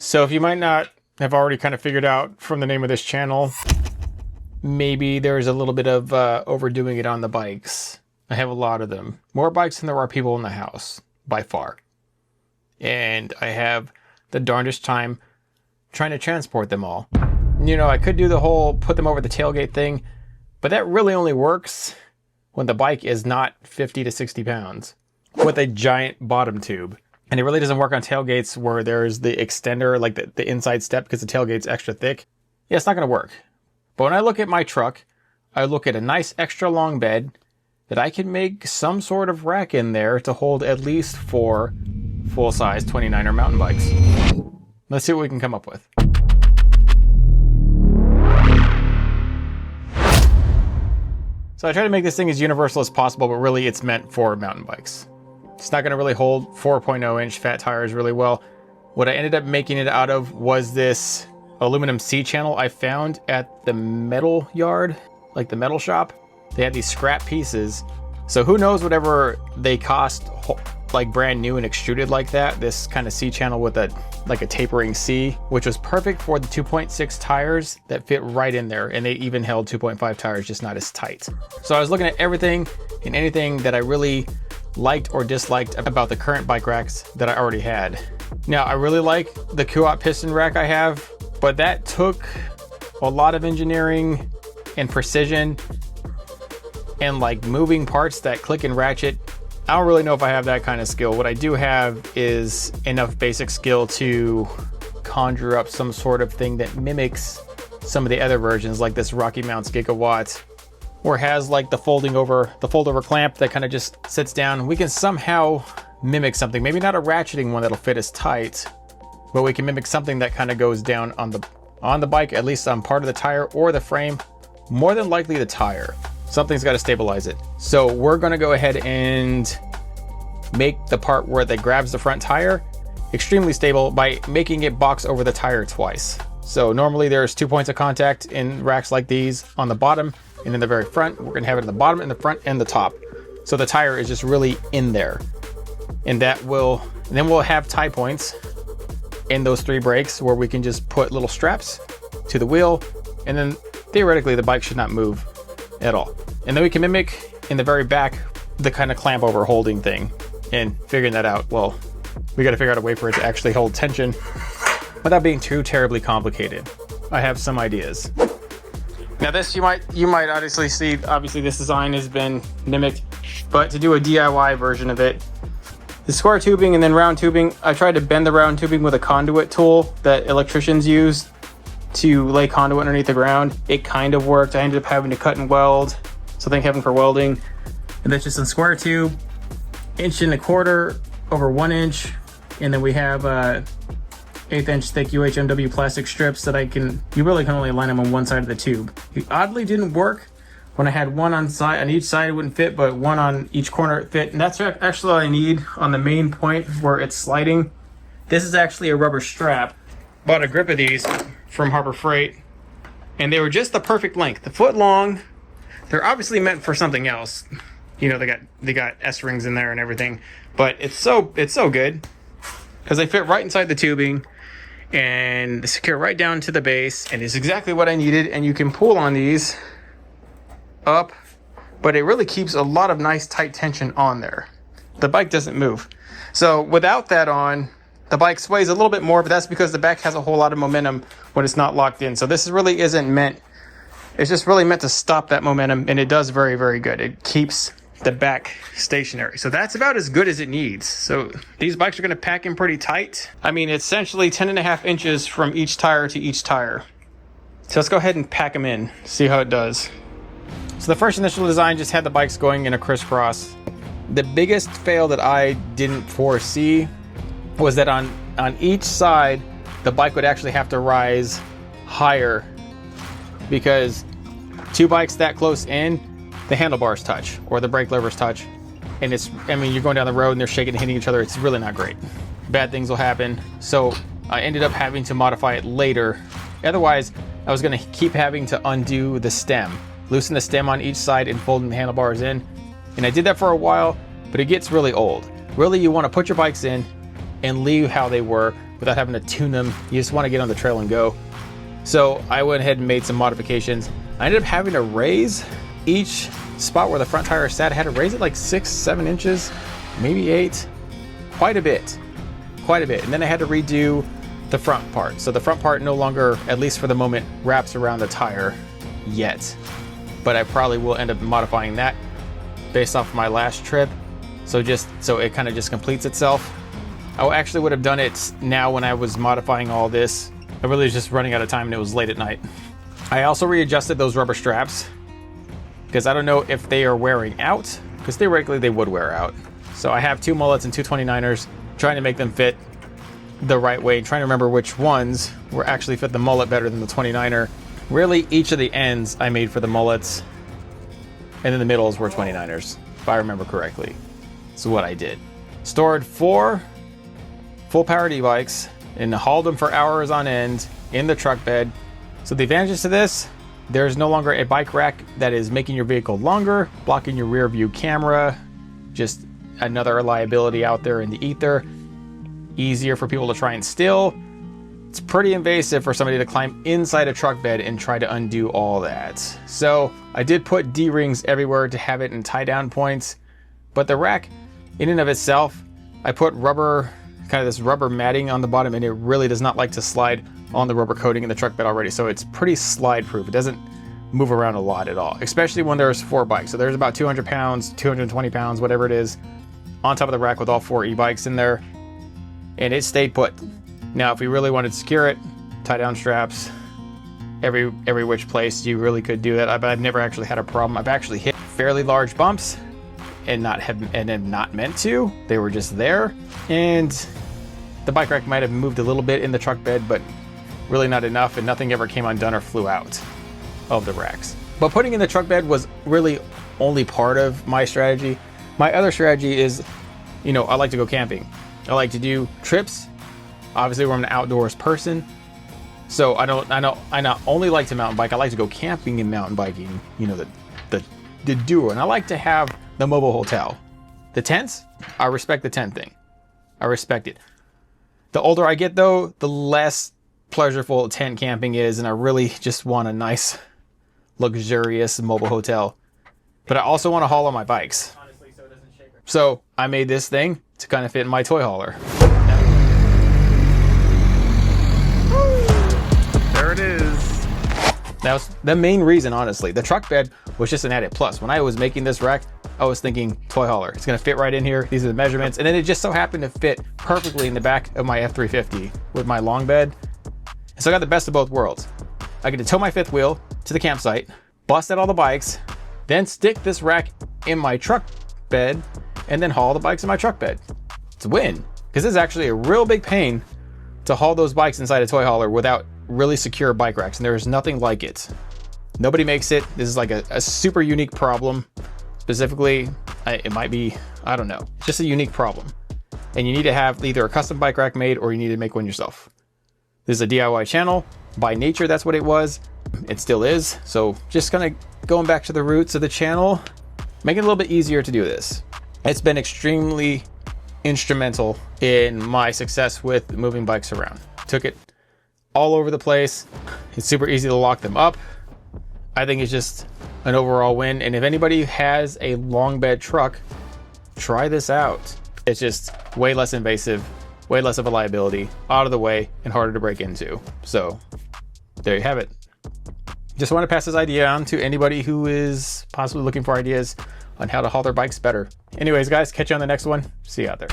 So if you might not have already kind of figured out from the name of this channel, maybe there's a little bit of overdoing it on the bikes. I have a lot of them. More bikes than there are people in the house, by far. And I have the darndest time trying to transport them all. You know, I could do the whole put them over the tailgate thing, but that really only works when the bike is not 50 to 60 pounds with a giant bottom tube. And it really doesn't work on tailgates where there's the extender, like the inside step, because the tailgate's extra thick. Yeah, it's not gonna work. But when I look at my truck, I look at a nice extra long bed that I can make some sort of rack in there to hold at least 4 full-size 29er mountain bikes. Let's see what we can come up with. So I try to make this thing as universal as possible, but really it's meant for mountain bikes. It's not gonna really hold 4.0 inch fat tires really well. What I ended up making it out of was this aluminum C-channel I found at the metal yard, like the metal shop. They had these scrap pieces. So who knows whatever they cost, like brand new and extruded like that, this kind of C-channel with a tapering C, which was perfect for the 2.6 tires that fit right in there. And they even held 2.5 tires, just not as tight. So I was looking at everything and anything that I really liked or disliked about the current bike racks that I already had. Now, I really like the Kuat piston rack I have, but that took a lot of engineering and precision and like moving parts that click and ratchet. I don't really know if I have that kind of skill. What I do have is enough basic skill to conjure up some sort of thing that mimics some of the other versions, like this Rocky Mounts Gigawatt, or has like the fold-over clamp that kind of just sits down. We can somehow mimic something, maybe not a ratcheting one that'll fit as tight, but we can mimic something that kind of goes down on the bike, at least on part of the tire or the frame, more than likely the tire. Something's got to stabilize it. So we're going to go ahead and make the part where that grabs the front tire extremely stable by making it box over the tire twice. So normally there's 2 points of contact in racks like these, on the bottom and in the very front. We're going to have it in the bottom, in the front, and the top. So the tire is just really in there. And then we'll have tie points in those 3 brakes where we can just put little straps to the wheel, and then theoretically the bike should not move at all. And then we can mimic in the very back the kind of clamp over holding thing. And figuring that out, well, we got to figure out a way for it to actually hold tension without being too terribly complicated. I have some ideas. Now this you might obviously see, this design has been mimicked, but to do a DIY version of it, the square tubing and then round tubing, I tried to bend the round tubing with a conduit tool that electricians use to lay conduit underneath the ground. It kind of worked. I ended up having to cut and weld, so thank heaven for welding. And that's just a square tube, 1.25 inches over 1 inch, and then we have 1/8 inch thick UHMW plastic strips that you really can only line them on one side of the tube. It oddly didn't work when I had one on each side. It wouldn't fit, but one on each corner it fit. And that's actually all I need on the main point where it's sliding. This is actually a rubber strap. Bought a grip of these from Harbor Freight, and they were just the perfect length, a foot long. They're obviously meant for something else. You know, they got S-rings in there and everything, but it's so good because they fit right inside the tubing and they secure right down to the base, and it's exactly what I needed. And you can pull on these up, but it really keeps a lot of nice tight tension on there. The bike doesn't move. So without that on, the bike sways a little bit more, but that's because the back has a whole lot of momentum when it's not locked in. So this really isn't meant, it's just really meant to stop that momentum, and it does very, very good. It keeps the back stationary. So that's about as good as it needs. So these bikes are going to pack in pretty tight. I mean, essentially 10.5 inches from each tire to each tire. So let's go ahead and pack them in, see how it does. So the first initial design just had the bikes going in a crisscross. The biggest fail that I didn't foresee was that on each side, the bike would actually have to rise higher, because 2 bikes that close in, the handlebars touch or the brake levers touch. And you're going down the road and they're shaking and hitting each other. It's really not great. Bad things will happen. So I ended up having to modify it later. Otherwise, I was going to keep having to undo the stem, loosen the stem on each side and folding the handlebars in. And I did that for a while, but it gets really old. Really, you want to put your bikes in and leave how they were. without having to tune them. You just want to get on the trail and go. So I went ahead and made some modifications. I ended up having to raise each spot where the front tire sat. I had to raise it like 6-7 inches, maybe 8, quite a bit. And then I had to redo the front part. So the front part no longer, at least for the moment, wraps around the tire yet. But I probably will end up modifying that based off my last trip. So it kind of just completes itself. I actually would have done it now when I was modifying all this. I really was just running out of time and it was late at night. I also readjusted those rubber straps because I don't know if they are wearing out, because theoretically they would wear out. So I have 2 mullets and 2 29ers, trying to make them fit the right way, trying to remember which ones were actually fit the mullet better than the 29er. Really, each of the ends I made for the mullets, and then the middles were 29ers, if I remember correctly. So what I did. Stored 4 full-powered e-bikes and hauled them for hours on end in the truck bed. So the advantages to this, there's no longer a bike rack that is making your vehicle longer, blocking your rear view camera, just another liability out there in the ether. Easier for people to try and steal. It's pretty invasive for somebody to climb inside a truck bed and try to undo all that. So I did put D-rings everywhere to have it in tie down points, but the rack in and of itself, I put rubber, kind of this rubber matting on the bottom, and it really does not like to slide on the rubber coating in the truck bed already. So it's pretty slide proof. It doesn't move around a lot at all, especially when there's 4 bikes. So there's about 200 pounds, 220 pounds, whatever it is, on top of the rack with all 4 e-bikes in there. And it stayed put. Now, if we really wanted to secure it, tie down straps, every which place, you really could do that. I've never actually had a problem. I've actually hit fairly large bumps and have not meant to. They were just there. And the bike rack might have moved a little bit in the truck bed, but really not enough, and nothing ever came undone or flew out of the racks. But putting in the truck bed was really only part of my strategy. My other strategy is, I like to go camping. I like to do trips. Obviously, I'm an outdoors person, so I not only like to mountain bike, I like to go camping and mountain biking. The duo, and I like to have the mobile hotel. The tents, I respect the tent thing. I respect it. The older I get, though, the less pleasurable tent camping is, and I really just want a nice, luxurious mobile hotel. But I also want to haul on my bikes. Honestly, so it doesn't shake. So I made this thing to kind of fit in my toy hauler. There it is. That was the main reason, honestly. The truck bed was just an added plus. When I was making this rack, I was thinking toy hauler. It's gonna fit right in here. These are the measurements. And then it just so happened to fit perfectly in the back of my F350 with my long bed. So I got the best of both worlds. I get to tow my 5th wheel to the campsite, bust out all the bikes, then stick this rack in my truck bed, and then haul the bikes in my truck bed. It's a win, because this is actually a real big pain to haul those bikes inside a toy hauler without really secure bike racks, and there is nothing like it. Nobody makes it. This is like a super unique problem. Specifically, it might be, I don't know, it's just a unique problem. And you need to have either a custom bike rack made or you need to make one yourself. This is a DIY channel. By nature, that's what it was. It still is. So just kind of going back to the roots of the channel, make it a little bit easier to do this. It's been extremely instrumental in my success with moving bikes around. Took it all over the place. It's super easy to lock them up. I think it's just an overall win. And if anybody has a long bed truck, try this out. It's just way less invasive, way less of a liability, out of the way, and harder to break into. So there you have it. Just want to pass this idea on to anybody who is possibly looking for ideas on how to haul their bikes better. Anyways, guys, catch you on the next one. See you out there.